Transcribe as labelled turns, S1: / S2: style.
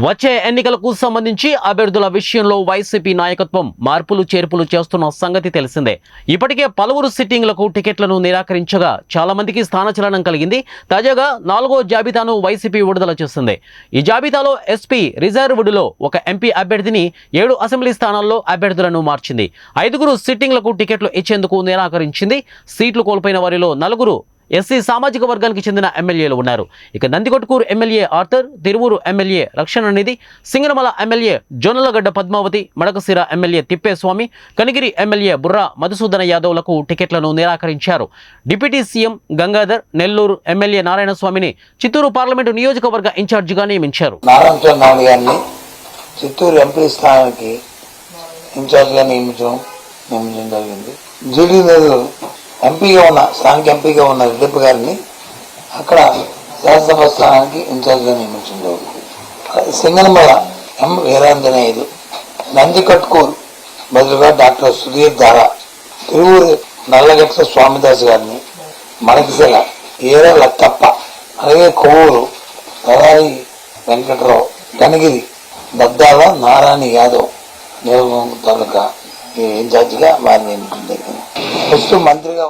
S1: వచ్చే ఎన్నికలకు సంబంధించి అభ్యర్థుల విషయంలో వైసీపీ నాయకత్వం మార్పులు చేర్పులు చేస్తున్న సంగతి తెలిసిందే. ఇప్పటికే పలువురు సిట్టింగ్లకు టికెట్లను నిరాకరించగా చాలా మందికి స్థానచలనం కలిగింది. తాజాగా 4వ జాబితాను వైసీపీ విడుదల చేసింది. ఈ జాబితాలో ఎస్పీ రిజర్వ్డ్లో ఒక ఎంపీ అభ్యర్థిని 7 అసెంబ్లీ స్థానాల్లో అభ్యర్థులను మార్చింది. 5గురు సిట్టింగ్లకు టికెట్లు ఇచ్చేందుకు నిరాకరించింది. సీట్లు కోల్పోయిన వారిలో 4గురు ఎస్సీ సామాజిక వర్గానికి చెందిన ఎమ్మెల్యేలు ఉన్నారు. ఇక Nandikotkur MLA Arthur, Tiruvuru MLA Rakshana Nidhi, Singanamala MLA Jonnalagadda Padmavathi, Madakasira MLA Thippeswamy, Kanigiri MLA Burra Madhusudhana యాదవ్లకు టికెట్లను నిరాకరించారు. Deputy CM Gangadhar Nellore MLA నారాయణస్వామిని చిత్తూరు పార్లమెంటు నియోజకవర్గ ఇన్ఛార్జిగా నియమించారు.
S2: చిత్తూరు ఎంపీ స్థానానికి ఇన్ఛార్జిగా నియమించడం జరిగింది. జీడీ ఎంపీగా ఉన్న స్థానిక ఎంపీగా ఉన్న రెడ్డప్ప గారిని అక్కడ శాసనసభ స్థానానికి ఇన్ఛార్జిగా నియమించింది. సింగనమల ఎం వీరాంజనేయులు, నందికొట్కూరు బదులుగా డాక్టర్ సుధీర్ దారా, తిరువూరు నల్లగట్ల స్వామిదాస్ గారిని, మడకశిల ఏర లక్కప్ప, అలాగే కొవ్వూరు తలారి వెంకటరావు, కనిగిరి దద్దాల నారాయణ యాదవ్ నియోజకవర్గ తాలూకా ఇన్ఛార్జిగా వారిని నియమించింది. ఫస్ట్ మంత్రిగా